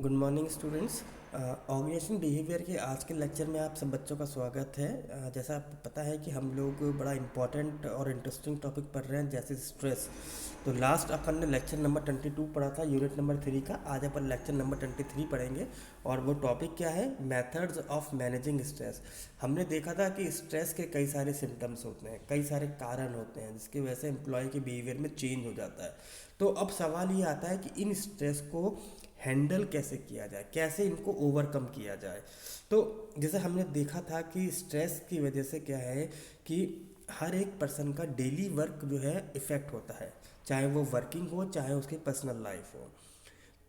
Good morning students. Organisation behaviour के आज के लेक्चर में आप सब बच्चों का स्वागत है। जैसा आपको पता है कि हम लोग बड़ा इंपॉर्टेंट और इंटरेस्टिंग टॉपिक पढ़ रहे हैं जैसे स्ट्रेस। तो लास्ट अपन ने लेक्चर नंबर 22 पढ़ा था, यूनिट नंबर 3 का। आज अपन लेक्चर नंबर 23 पढ़ेंगे और वो टॉपिक क्या है? Methods of managing stress. हमने देखा था कि स्ट्रेस के कई सारे सिम्टम्स होते हैं, कई सारे कारण होते हैं जिसकी वजह से एम्प्लॉय के बिहेवियर में चेंज हो जाता है। तो अब सवाल ये आता है कि इन स्ट्रेस को हैंडल कैसे किया जाए, कैसे इनको ओवरकम किया जाए। तो जैसे हमने देखा था कि स्ट्रेस की वजह से क्या है कि हर एक पर्सन का डेली वर्क जो है इफ़ेक्ट होता है, चाहे वो वर्किंग हो चाहे उसकी पर्सनल लाइफ हो।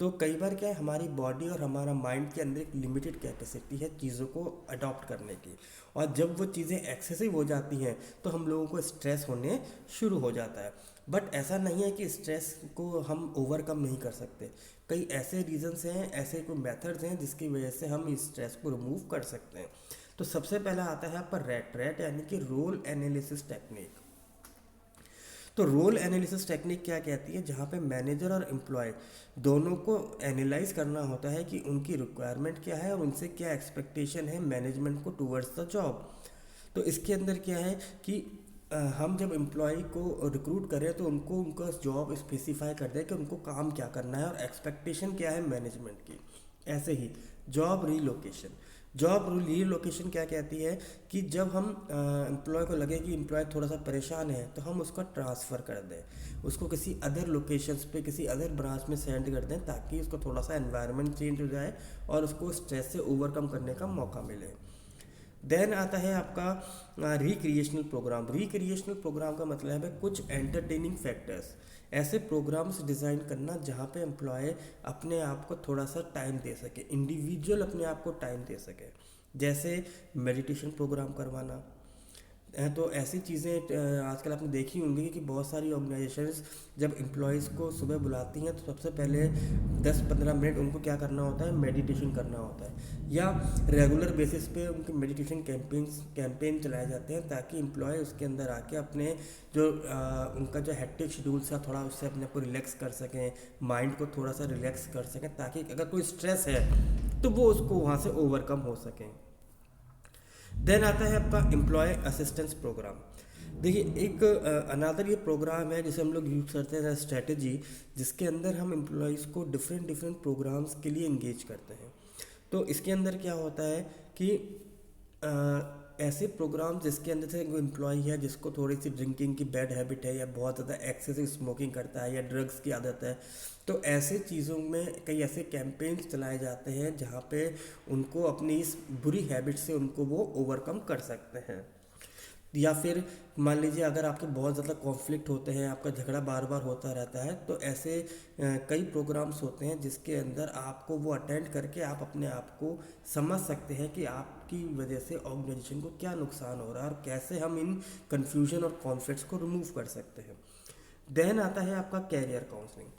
तो कई बार क्या है, हमारी बॉडी और हमारा माइंड के अंदर एक लिमिटेड कैपेसिटी है चीज़ों को अडॉप्ट करने की, और जब वो चीज़ें एक्सेसिव हो जाती हैं तो हम लोगों को स्ट्रेस होने शुरू हो जाता है। बट ऐसा नहीं है कि स्ट्रेस को हम ओवरकम नहीं कर सकते। कई ऐसे रीजंस हैं, ऐसे कोई मेथड्स हैं जिसकी वजह से हम इस स्ट्रेस को रिमूव कर सकते हैं। तो सबसे पहला आता है पर रैट यानी कि रोल एनालिसिस टेक्निक। तो रोल एनालिसिस टेक्निक क्या कहती है? जहाँ पे मैनेजर और एम्प्लॉय दोनों को एनालाइज करना होता है कि उनकी रिक्वायरमेंट क्या है और उनसे क्या एक्सपेक्टेशन है मैनेजमेंट को टूवर्ड्स द जॉब। तो इसके अंदर क्या है कि हम जब एम्प्लॉय को रिक्रूट करें तो उनको उनका जॉब स्पेसिफाई कर दें कि उनको काम क्या करना है और एक्सपेक्टेशन क्या है मैनेजमेंट की। ऐसे ही जॉब रीलोकेशन। जॉब रीलोकेशन क्या कहती है कि जब हम एम्प्लॉय को लगे कि एम्प्लॉय थोड़ा सा परेशान है तो हम उसका ट्रांसफ़र कर दें, उसको किसी अदर लोकेशंस पे किसी अदर ब्रांच में सेंड कर दें ताकि उसको थोड़ा सा एनवायरनमेंट चेंज हो जाए और उसको स्ट्रेस से ओवरकम करने का मौका मिले। देन आता है आपका रिक्रिएशनल प्रोग्राम। रिक्रिएशनल प्रोग्राम का मतलब है कुछ एंटरटेनिंग फैक्टर्स, ऐसे प्रोग्राम्स डिज़ाइन करना जहाँ पे एम्प्लॉय अपने आप को थोड़ा सा टाइम दे सके, इंडिविजुअल अपने आप को टाइम दे सके। जैसे मेडिटेशन प्रोग्राम करवाना। तो ऐसी चीज़ें आजकल आपने देखी होंगी कि बहुत सारी ऑर्गेनाइजेशंस जब एम्प्लॉयज़ को सुबह बुलाती हैं तो सबसे पहले 10-15 मिनट उनको क्या करना होता है? मेडिटेशन करना होता है, या रेगुलर बेसिस पे उनके मेडिटेशन कैंपेन चलाए जाते हैं ताकि एम्प्लॉय उसके अंदर आके अपने जो उनका जो हेक्टिक शेड्यूल था थोड़ा उससे अपने को रिलैक्स कर सकें, माइंड को थोड़ा सा रिलैक्स कर सकें ताकि अगर कोई स्ट्रेस है तो वो उसको वहाँ से ओवरकम हो सकें। देन आता है आपका एम्प्लॉय असिस्टेंस प्रोग्राम। देखिए एक अनादर ये प्रोग्राम है जिसे हम लोग यूज़ करते हैं स्ट्रेटजी, जिसके अंदर हम एम्प्लॉयज़ को डिफरेंट डिफरेंट प्रोग्राम्स के लिए इंगेज करते हैं। तो इसके अंदर क्या होता है कि ऐसे प्रोग्राम जिसके अंदर से कोई एम्प्लॉय है जिसको थोड़ी सी ड्रिंकिंग की बैड हैबिट है या बहुत ज़्यादा एक्सेसिव स्मोकिंग करता है या ड्रग्स की आदत है, तो ऐसे चीज़ों में कई ऐसे कैंपेन्स चलाए जाते हैं जहाँ पे उनको अपनी इस बुरी हैबिट से उनको वो ओवरकम कर सकते हैं। या फिर मान लीजिए अगर आपके बहुत ज़्यादा कॉन्फ्लिक्ट होते हैं, आपका झगड़ा बार बार होता रहता है, तो ऐसे कई प्रोग्राम्स होते हैं जिसके अंदर आपको वो अटेंड करके आप अपने आप को समझ सकते हैं कि आपकी वजह से ऑर्गेनाइजेशन को क्या नुकसान हो रहा है और कैसे हम इन कन्फ्यूजन और कॉन्फ्लिक्ट्स को रिमूव कर सकते हैं। देन आता है आपका कैरियर काउंसलिंग।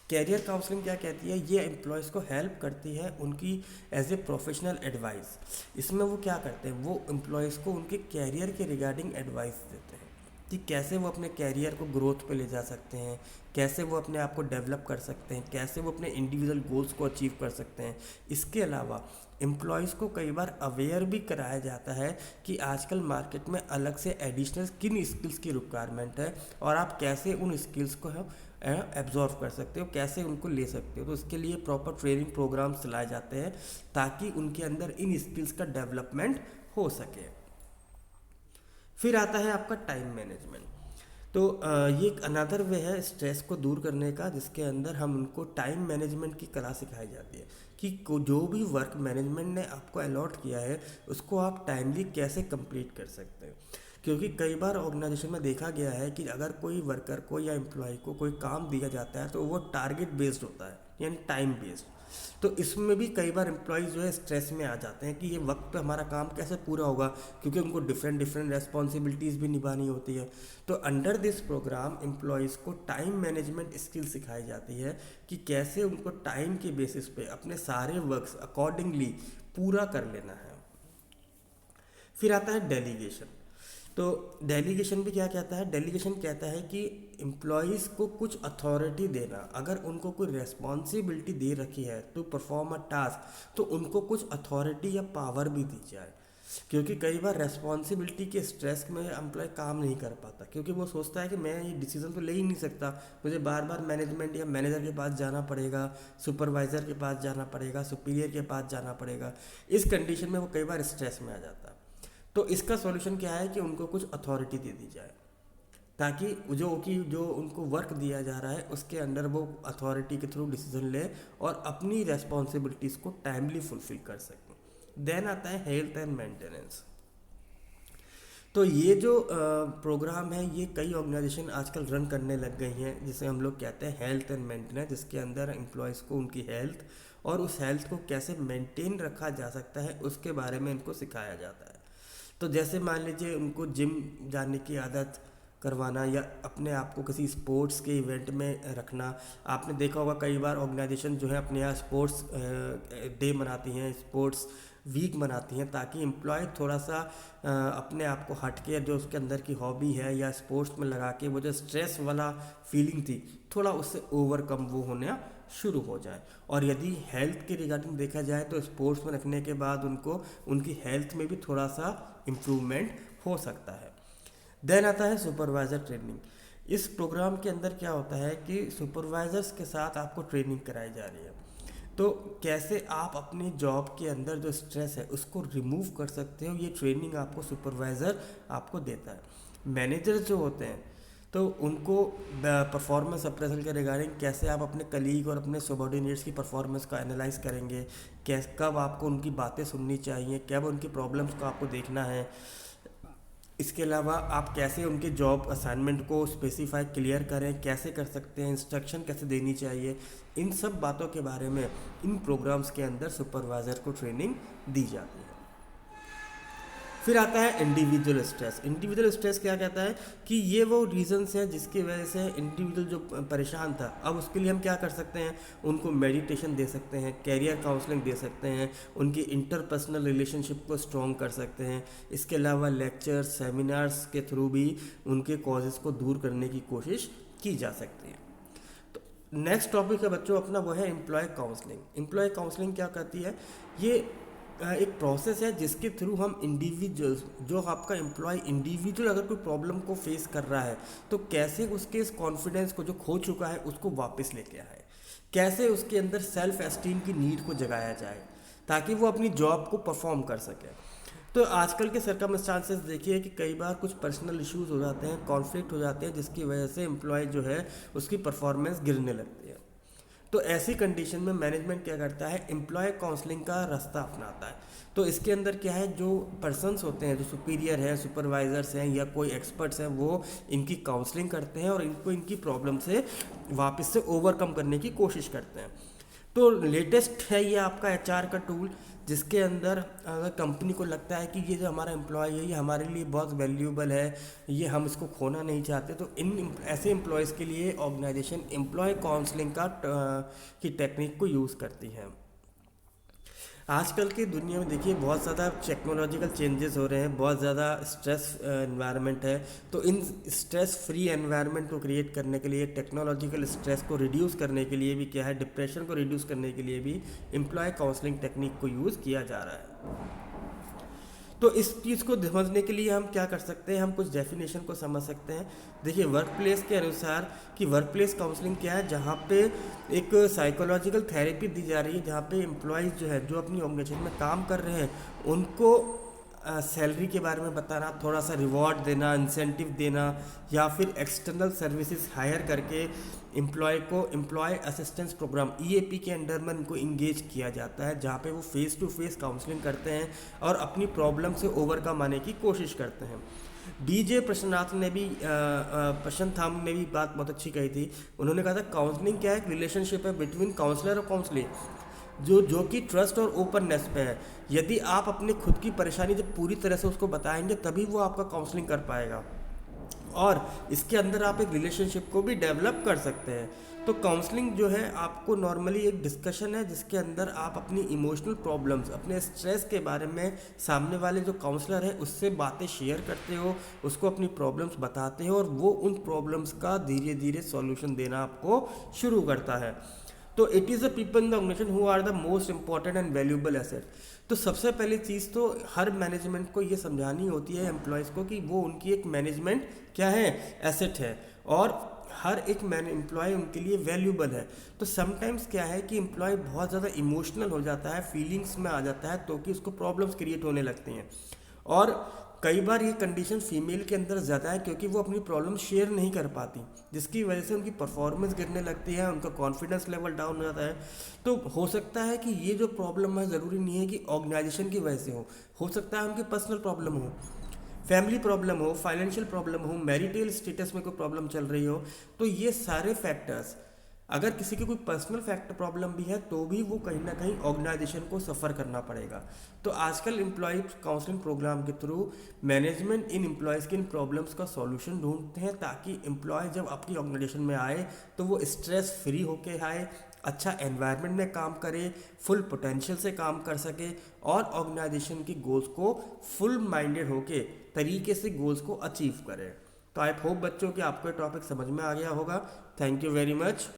कैरियर काउंसलिंग क्या कहती है? ये एम्प्लॉयज़ को हेल्प करती है उनकी एज ए प्रोफेशनल एडवाइस। इसमें वो क्या करते हैं, वो एम्प्लॉयज़ को उनके कैरियर के रिगार्डिंग एडवाइस देते हैं कि कैसे वो अपने कैरियर को ग्रोथ पे ले जा सकते हैं, कैसे वो अपने आप को डेवलप कर सकते हैं, कैसे वो अपने इंडिविजुअल गोल्स को अचीव कर सकते हैं। इसके अलावा एम्प्लॉयज़ को कई बार अवेयर भी कराया जाता है कि आजकल मार्केट में अलग से एडिशनल किन स्किल्स की रिक्वायरमेंट है और आप कैसे उन स्किल्स को एब्जॉर्व कर सकते हो, कैसे उनको ले सकते हो। तो इसके लिए प्रॉपर ट्रेनिंग प्रोग्राम्स चलाए जाते हैं ताकि उनके अंदर इन स्किल्स का डेवलपमेंट हो सके। फिर आता है आपका टाइम मैनेजमेंट। तो ये एक अनदर वे है स्ट्रेस को दूर करने का, जिसके अंदर हम उनको टाइम मैनेजमेंट की कला सिखाई जाती है कि जो भी वर्क मैनेजमेंट ने आपको अलॉट किया है उसको आप टाइमली कैसे कंप्लीट कर सकते हैं। क्योंकि कई बार ऑर्गेनाइजेशन में देखा गया है कि अगर कोई वर्कर को या एम्प्लॉय को कोई काम दिया जाता है तो वो टारगेट बेस्ड होता है, यानी टाइम बेस्ड। तो इसमें भी कई बार एम्प्लॉयज़ जो है स्ट्रेस में आ जाते हैं कि ये वक्त पे हमारा काम कैसे पूरा होगा, क्योंकि उनको डिफरेंट डिफरेंट रेस्पॉन्सिबिलिटीज़ भी निभानी होती है। तो अंडर दिस प्रोग्राम एम्प्लॉयज़ को टाइम मैनेजमेंट स्किल सिखाई जाती है कि कैसे उनको टाइम के बेसिस पे अपने सारे वर्क्स अकॉर्डिंगली पूरा कर लेना है। फिर आता है डेलीगेशन। तो डेलीगेशन भी क्या कहता है, डेलीगेशन कहता है कि एम्प्लॉयज़ को कुछ अथॉरिटी देना। अगर उनको कोई रेस्पॉन्सिबिलिटी दे रखी है टू परफॉर्म अ टास्क, तो उनको कुछ अथॉरिटी या पावर भी दी जाए। क्योंकि कई बार रेस्पॉन्सिबिलिटी के स्ट्रेस में एम्प्लॉय काम नहीं कर पाता, क्योंकि वो सोचता है कि मैं ये डिसीजन तो ले ही नहीं सकता, मुझे बार बार मैनेजमेंट या मैनेजर के पास जाना पड़ेगा, सुपरवाइज़र के पास जाना पड़ेगा, सुपीरियर के पास जाना पड़ेगा। इस कंडीशन में वो कई बार स्ट्रेस में आ जाता है। तो इसका सॉल्यूशन क्या है कि उनको कुछ अथॉरिटी दे दी जाए, ताकि जो उनको वर्क दिया जा रहा है उसके अंडर वो अथॉरिटी के थ्रू डिसीजन ले और अपनी रेस्पॉन्सिबिलिटीज़ को टाइमली फुलफिल कर सकें। देन आता है हेल्थ एंड मेंटेनेंस। तो ये जो प्रोग्राम है ये कई ऑर्गेनाइजेशन आजकल रन करने लग गई हैं, जिसे हम लोग कहते हैं हेल्थ एंड मेंटेनेंस, जिसके अंदर एम्प्लॉयज़ को उनकी हेल्थ और उस हेल्थ को कैसे मेंटेन रखा जा सकता है उसके बारे में इनको सिखाया जाता है। तो जैसे मान लीजिए उनको जिम जाने की आदत करवाना या अपने आप को किसी स्पोर्ट्स के इवेंट में रखना। आपने देखा होगा कई बार ऑर्गेनाइजेशन जो है अपने यहाँ स्पोर्ट्स डे मनाती हैं, स्पोर्ट्स वीक मनाती हैं, ताकि एम्प्लॉय थोड़ा सा अपने आप को हट के जो उसके अंदर की हॉबी है या स्पोर्ट्स में लगा के वो जो स्ट्रेस वाला फीलिंग थी थोड़ा उससे ओवरकम वो होना शुरू हो जाए। और यदि हेल्थ के रिगार्डिंग देखा जाए तो स्पोर्ट्स में रखने के बाद उनको उनकी हेल्थ में भी थोड़ा सा इम्प्रूवमेंट हो सकता है। देन आता है सुपरवाइज़र ट्रेनिंग। इस प्रोग्राम के अंदर क्या होता है कि सुपरवाइज़र्स के साथ आपको ट्रेनिंग कराई जा रही है, तो कैसे आप अपनी जॉब के अंदर जो स्ट्रेस है उसको रिमूव कर सकते हो, ये ट्रेनिंग आपको सुपरवाइज़र आपको देता है। मैनेजर जो होते हैं तो उनको परफॉर्मेंस अप्रेजल के रिगार्डिंग कैसे आप अपने कलीग और अपने सबॉर्डिनेट्स की परफॉर्मेंस को एनालाइज करेंगे, कब आपको उनकी बातें सुननी चाहिए, कब उनकी प्रॉब्लम्स को आपको देखना है। इसके अलावा आप कैसे उनके जॉब असाइनमेंट को स्पेसिफाई क्लियर करें, कैसे कर सकते हैं, इंस्ट्रक्शन कैसे देनी चाहिए, इन सब बातों के बारे में इन प्रोग्राम्स के अंदर सुपरवाइज़र को ट्रेनिंग दी जाती है। फिर आता है इंडिविजुअल स्ट्रेस। इंडिविजुअल स्ट्रेस क्या कहता है कि ये वो रीजंस हैं जिसकी वजह से इंडिविजुअल जो परेशान था, अब उसके लिए हम क्या कर सकते हैं, उनको मेडिटेशन दे सकते हैं, कैरियर काउंसलिंग दे सकते हैं, उनकी इंटरपर्सनल रिलेशनशिप को स्ट्रॉन्ग कर सकते हैं। इसके अलावा लेक्चर्स, सेमिनार्स के थ्रू भी उनके कॉजेज़ को दूर करने की कोशिश की जा सकती है। तो नेक्स्ट टॉपिक है बच्चों अपना, वो है एम्प्लॉय काउंसलिंग। एम्प्लॉय काउंसलिंग क्या करती है, ये एक प्रोसेस है जिसके थ्रू हम इंडिविजुअल्स, जो आपका एम्प्लॉय इंडिविजुअल अगर कोई प्रॉब्लम को फेस कर रहा है तो कैसे उसके इस कॉन्फिडेंस को जो खो चुका है उसको वापस लेके आए, कैसे उसके अंदर सेल्फ एस्टीम की नीड को जगाया जाए ताकि वो अपनी जॉब को परफॉर्म कर सके। तो आजकल के सर्कमस्टांसेस देखिए कि कई बार कुछ पर्सनल इश्यूज हो जाते हैं, कॉन्फ्लिक्ट हो जाते हैं, जिसकी वजह से एम्प्लॉय जो है उसकी परफॉर्मेंस गिरने लगती है। तो ऐसी कंडीशन में मैनेजमेंट क्या करता है, एम्प्लॉय काउंसलिंग का रास्ता अपनाता है। तो इसके अंदर क्या है, जो पर्सन्स होते हैं, जो सुपीरियर हैं, सुपरवाइजर्स हैं या कोई एक्सपर्ट्स हैं, वो इनकी काउंसलिंग करते हैं और इनको इनकी प्रॉब्लम से वापस से ओवरकम करने की कोशिश करते हैं। तो लेटेस्ट है ये आपका HR का टूल, जिसके अंदर अगर कंपनी को लगता है कि ये जो हमारा एम्प्लॉय है ये हमारे लिए बहुत वैल्यूएबल है, ये हम इसको खोना नहीं चाहते, तो इन ऐसे एम्प्लॉयज़ के लिए ऑर्गेनाइजेशन एम्प्लॉय काउंसलिंग की टेक्निक को यूज़ करती है। आजकल की दुनिया में देखिए बहुत ज़्यादा टेक्नोलॉजिकल चेंजेस हो रहे हैं, बहुत ज़्यादा स्ट्रेस एनवायरनमेंट है। तो इन स्ट्रेस फ्री एनवायरनमेंट को क्रिएट करने के लिए, टेक्नोलॉजिकल स्ट्रेस को रिड्यूस करने के लिए भी क्या है, डिप्रेशन को रिड्यूस करने के लिए भी एम्प्लॉय काउंसलिंग टेक्निक को यूज़ किया जा रहा है। तो इस चीज़ को समझने के लिए हम क्या कर सकते हैं, हम कुछ डेफिनेशन को समझ सकते हैं। देखिए वर्क प्लेस के अनुसार कि वर्क प्लेस काउंसलिंग क्या है, जहाँ पे एक साइकोलॉजिकल थेरेपी दी जा रही है, जहाँ पे एम्प्लॉयज़ जो है जो अपनी ऑर्गेनाइजेशन में काम कर रहे हैं उनको सैलरी के बारे में बताना, थोड़ा सा रिवॉर्ड देना, इंसेंटिव देना, या फिर एक्सटर्नल सर्विसेज हायर करके एम्प्लॉय को एम्प्लॉय असिस्टेंस प्रोग्राम EAP के अंडर में उनको इंगेज किया जाता है, जहाँ पे वो फेस टू फेस काउंसलिंग करते हैं और अपनी प्रॉब्लम से ओवरकम आने की कोशिश करते हैं। DJ प्रशांत थाम ने भी बात बहुत अच्छी कही थी। उन्होंने कहा था काउंसलिंग क्या है, एक रिलेशनशिप है बिटवीन काउंसलर और काउंसलिंग जो कि ट्रस्ट और ओपननेस पे है। यदि आप अपने खुद की परेशानी जब पूरी तरह से उसको बताएंगे तभी वो आपका काउंसलिंग कर पाएगा। और इसके अंदर आप एक रिलेशनशिप को भी डेवलप कर सकते हैं। तो काउंसलिंग जो है आपको नॉर्मली एक डिस्कशन है जिसके अंदर आप अपनी इमोशनल प्रॉब्लम्स, अपने स्ट्रेस के बारे में सामने वाले जो काउंसलर है उससे बातें शेयर करते हो, उसको अपनी प्रॉब्लम्स बताते हो और वो उन प्रॉब्लम्स का धीरे धीरे सॉल्यूशन देना आपको शुरू करता है। तो it is the people in the organisation who are the most important and valuable asset. तो सबसे पहली चीज़ तो हर मैनेजमेंट को ये समझानी होती है एम्प्लॉयज़ को कि वो उनकी एक मैनेजमेंट क्या है, एसेट है, और हर एक मैन एम्प्लॉय उनके लिए वैल्यूबल है। तो समटाइम्स क्या है कि एम्प्लॉय बहुत ज़्यादा इमोशनल हो जाता है, फीलिंग्स में आ जाता है, तो कि उसको प्रॉब्लम्स क्रिएट होने लगती हैं। और कई बार ये कंडीशन फीमेल के अंदर ज़्यादा है क्योंकि वो अपनी प्रॉब्लम शेयर नहीं कर पाती, जिसकी वजह से उनकी परफॉर्मेंस गिरने लगती है, उनका कॉन्फिडेंस लेवल डाउन हो जाता है। तो हो सकता है कि ये जो प्रॉब्लम है ज़रूरी नहीं है कि ऑर्गेनाइजेशन की वजह से हो सकता है उनकी पर्सनल प्रॉब्लम हो, फैमिली प्रॉब्लम हो, फाइनेंशियल प्रॉब्लम हो, मैरिटल स्टेटस में कोई प्रॉब्लम चल रही हो। तो ये सारे फैक्टर्स, अगर किसी की कोई पर्सनल फैक्टर प्रॉब्लम भी है तो भी वो कहीं ना कहीं ऑर्गेनाइजेशन को सफ़र करना पड़ेगा। तो आजकल एम्प्लॉय काउंसलिंग प्रोग्राम के थ्रू मैनेजमेंट इन एम्प्लॉयज़ की इन प्रॉब्लम्स का सॉल्यूशन ढूंढते हैं ताकि एम्प्लॉय जब आपकी ऑर्गेनाइजेशन में आए तो वो स्ट्रेस फ्री होके आए, अच्छा एनवायरनमेंट में काम करे, फुल पोटेंशियल से काम कर सके और ऑर्गेनाइजेशन की गोल्स को फुल माइंडेड होके तरीके से गोल्स को अचीव करे। तो आई होप बच्चों कि आपको ये टॉपिक समझ में आ गया होगा। Thank you very much.